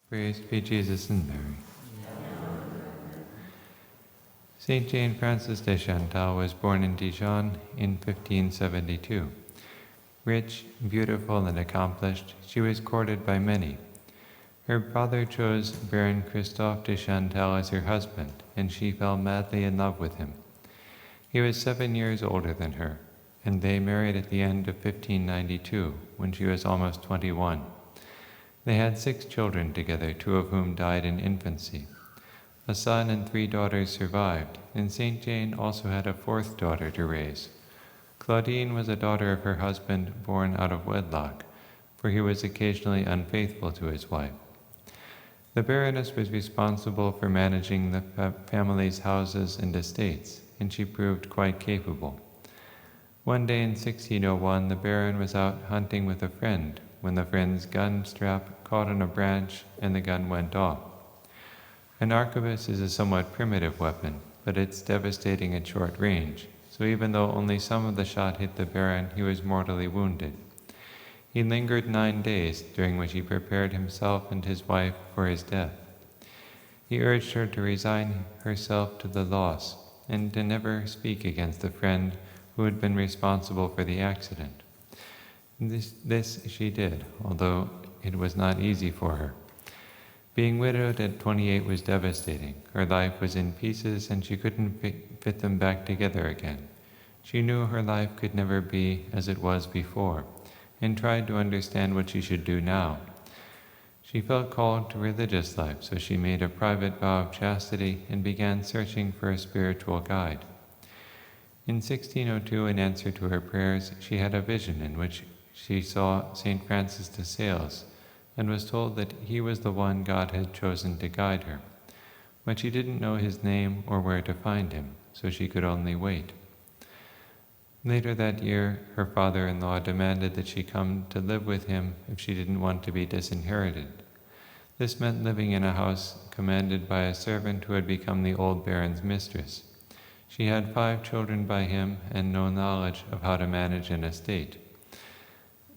Praised be Jesus and Mary. Saint Jane Frances de Chantal was born in Dijon in 1572. Rich, beautiful, and accomplished, she was courted by many. Her father chose Baron Christophe de Chantal as her husband, and she fell madly in love with him. He was 7 years older than her, and they married at the end of 1592, when she was almost 21. They had 6 children together, 2 of whom died in infancy. A son and 3 daughters survived, and Saint Jane also had a 4th daughter to raise. Claudine was a daughter of her husband, born out of wedlock, for he was occasionally unfaithful to his wife. The Baroness was responsible for managing the family's houses and estates, and she proved quite capable. One day in 1601, the Baron was out hunting with a friend when the friend's gun strap caught on a branch and the gun went off. An arquebus is a somewhat primitive weapon, but it's devastating at short range, so even though only some of the shot hit the Baron, he was mortally wounded. He lingered 9 days, during which he prepared himself and his wife for his death. He urged her to resign herself to the loss and to never speak against the friend who had been responsible for the accident. This she did, although it was not easy for her. Being widowed at 28 was devastating. Her life was in pieces and she couldn't fit them back together again. She knew her life could never be as it was before, and tried to understand what she should do now. She felt called to religious life, so she made a private vow of chastity and began searching for a spiritual guide. In 1602, in answer to her prayers, she had a vision in which she saw St. Frances de Sales, and was told that he was the one God had chosen to guide her. But she didn't know his name or where to find him, so she could only wait. Later that year, her father-in-law demanded that she come to live with him if she didn't want to be disinherited. This meant living in a house commanded by a servant who had become the old Baron's mistress. She had 5 children by him and no knowledge of how to manage an estate.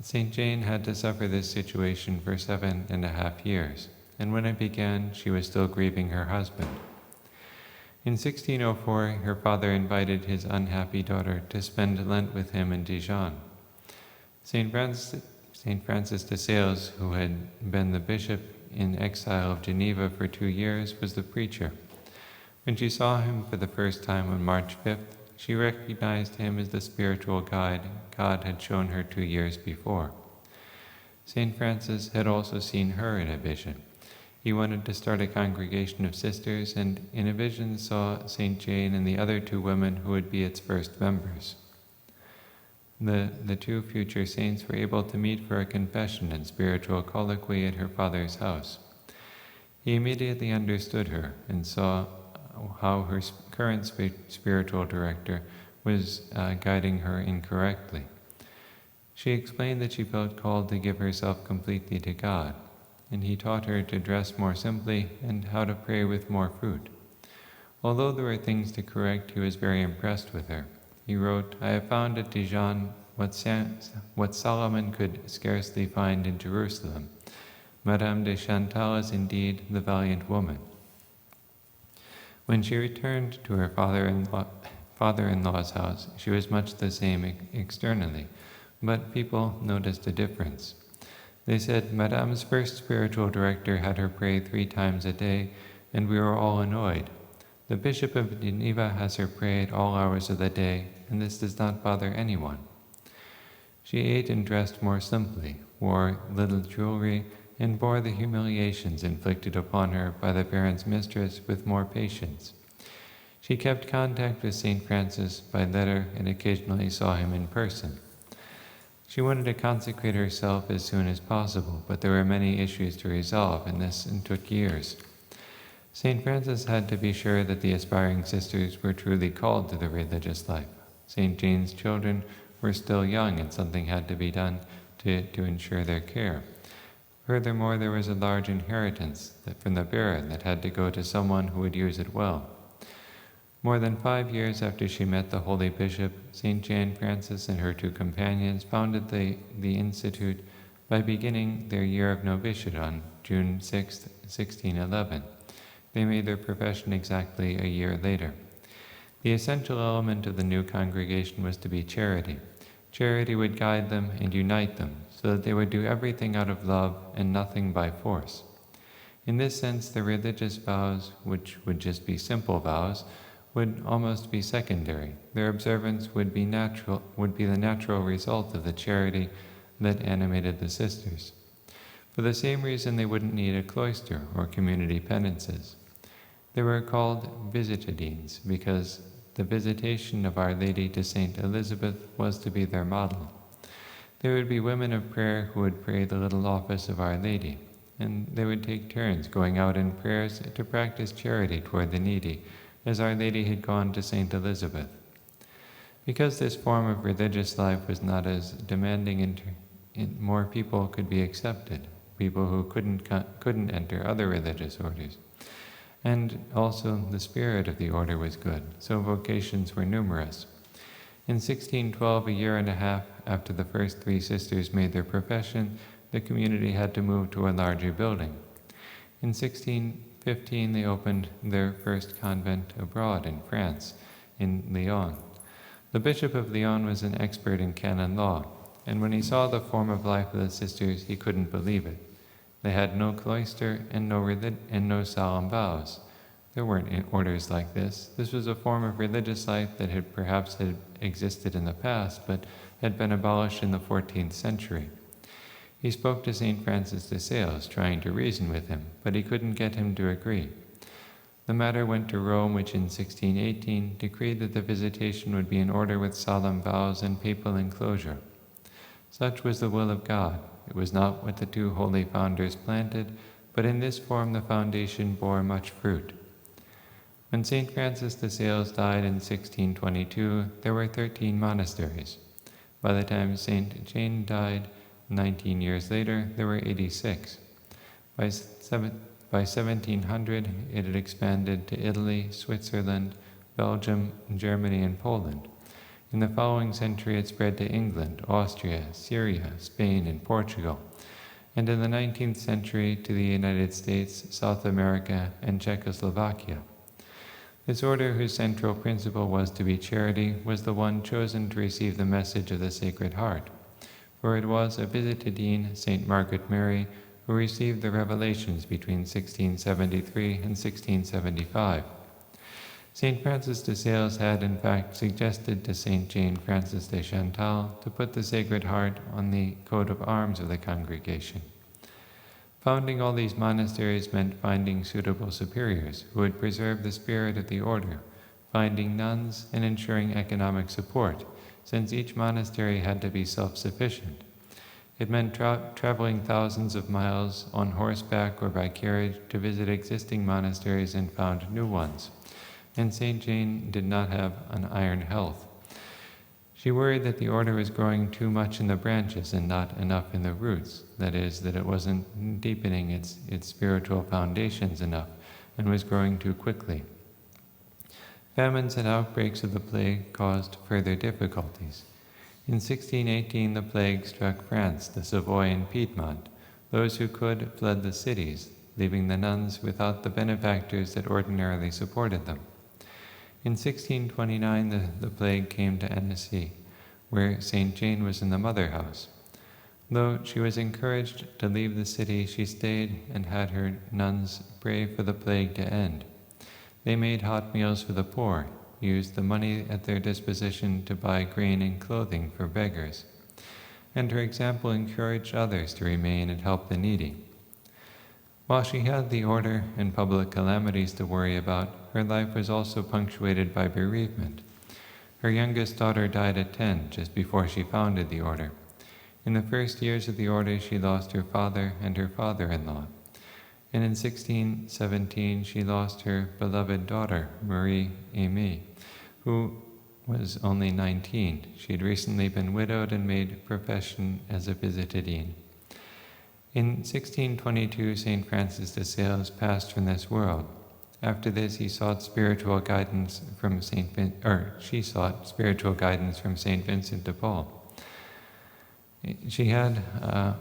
St. Jane had to suffer this situation for 7.5 years, and when it began, she was still grieving her husband. In 1604, her father invited his unhappy daughter to spend Lent with him in Dijon. St. Frances de Sales, who had been the bishop in exile of Geneva for 2 years, was the preacher. When she saw him for the first time on March 5th, she recognized him as the spiritual guide God had shown her 2 years before. St. Francis had also seen her in a vision. He wanted to start a congregation of sisters, and in a vision saw St. Jane and the other 2 women who would be its first members. The 2 future saints were able to meet for a confession and spiritual colloquy at her father's house. He immediately understood her and saw how her current spiritual director was guiding her incorrectly. She explained that she felt called to give herself completely to God, and he taught her to dress more simply and how to pray with more fruit. Although there were things to correct, he was very impressed with her. He wrote, "I have found at Dijon what Solomon could scarcely find in Jerusalem. Madame de Chantal is indeed the valiant woman." When she returned to her father-in-law's house, she was much the same externally, but people noticed a difference. They said, "Madame's first spiritual director had her pray 3 times a day, and we were all annoyed. The Bishop of Geneva has her pray at all hours of the day, and this does not bother anyone." She ate and dressed more simply, wore little jewelry, and bore the humiliations inflicted upon her by the Baron's mistress with more patience. She kept contact with St. Francis by letter and occasionally saw him in person. She wanted to consecrate herself as soon as possible, but there were many issues to resolve, and this took years. St. Francis had to be sure that the aspiring sisters were truly called to the religious life. St. Jane's children were still young, and something had to be done to ensure their care. Furthermore, there was a large inheritance from the Baron that had to go to someone who would use it well. More than 5 years after she met the holy bishop, St. Jane Frances and her 2 companions founded the Institute by beginning their year of novitiate on June 6, 1611. They made their profession exactly a year later. The essential element of the new congregation was to be charity. Charity would guide them and unite them, so that they would do everything out of love and nothing by force. In this sense, the religious vows, which would just be simple vows, would almost be secondary. Their observance would be the natural result of the charity that animated the sisters. For the same reason, they wouldn't need a cloister or community penances. They were called visitadines because the visitation of Our Lady to Saint Elizabeth was to be their model. There would be women of prayer who would pray the little office of Our Lady, and they would take turns going out in prayers to practice charity toward the needy, as Our Lady had gone to Saint Elizabeth. Because this form of religious life was not as demanding, more people could be accepted, people who couldn't enter other religious orders. And also the spirit of the order was good, so vocations were numerous. In 1612, a year and a half after the first three sisters made their profession, the community had to move to a larger building. In 1615, they opened their first convent abroad in France, in Lyon. The Bishop of Lyon was an expert in canon law, and when he saw the form of life of the sisters, he couldn't believe it. They had no cloister and no solemn vows. There weren't orders like this. This was a form of religious life that had perhaps existed in the past, but had been abolished in the 14th century. He spoke to St. Frances de Sales, trying to reason with him, but he couldn't get him to agree. The matter went to Rome, which in 1618 decreed that the visitation would be in order with solemn vows and papal enclosure. Such was the will of God. It was not what the two holy founders planted, but in this form the foundation bore much fruit. When St. Frances de Sales died in 1622, there were 13 monasteries. By the time St. Jane died, 19 years later, there were 86. By 1700, it had expanded to Italy, Switzerland, Belgium, Germany, and Poland. In the following century, it spread to England, Austria, Syria, Spain, and Portugal, and in the 19th century to the United States, South America, and Czechoslovakia. This order, whose central principle was to be charity, was the one chosen to receive the message of the Sacred Heart, for it was a visitadine, St. Margaret Mary, who received the revelations between 1673 and 1675. St. Frances de Sales had, in fact, suggested to St. Jane Frances de Chantal to put the Sacred Heart on the coat of arms of the congregation. Founding all these monasteries meant finding suitable superiors who would preserve the spirit of the order, finding nuns, and ensuring economic support, since each monastery had to be self-sufficient. It meant traveling thousands of miles on horseback or by carriage to visit existing monasteries and found new ones. And St. Jane did not have an iron health. She worried that the order was growing too much in the branches and not enough in the roots, that is, that it wasn't deepening its spiritual foundations enough and was growing too quickly. Famines and outbreaks of the plague caused further difficulties. In 1618, the plague struck France, the Savoy, and Piedmont. Those who could fled the cities, leaving the nuns without the benefactors that ordinarily supported them. In 1629, the plague came to Annecy, where St. Jane was in the mother house. Though she was encouraged to leave the city, she stayed and had her nuns pray for the plague to end. They made hot meals for the poor, used the money at their disposition to buy grain and clothing for beggars, and her example encouraged others to remain and help the needy. While she had the order and public calamities to worry about, her life was also punctuated by bereavement. Her youngest daughter died at 10, just before she founded the order. In the first years of the order, she lost her father and her father-in-law. And in 1617, she lost her beloved daughter, Marie Aimée, who was only 19. She had recently been widowed and made profession as a visitadine. In 1622, St. Francis de Sales passed from this world. After this, she sought spiritual guidance from St. Vincent de Paul. She had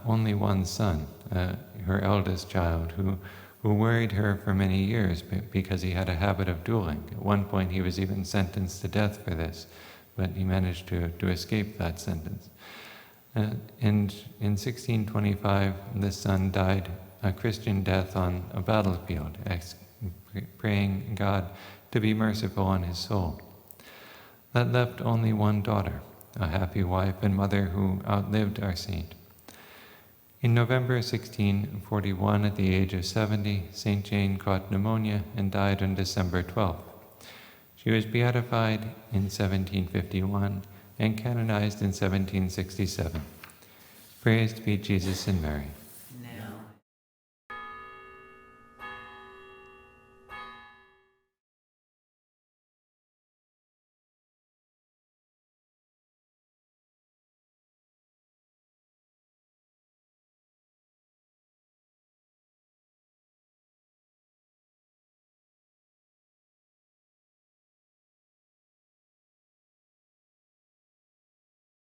only one son, her eldest child, who worried her for many years because he had a habit of dueling. At one point he was even sentenced to death for this, but he managed to escape that sentence. And in 1625, this son died a Christian death on a battlefield, praying God to be merciful on his soul. That left only one daughter, a happy wife and mother who outlived our saint. In November 1641, at the age of 70, St. Jane caught pneumonia and died on December 12th. She was beatified in 1751 and canonized in 1767. Praised be Jesus and Mary.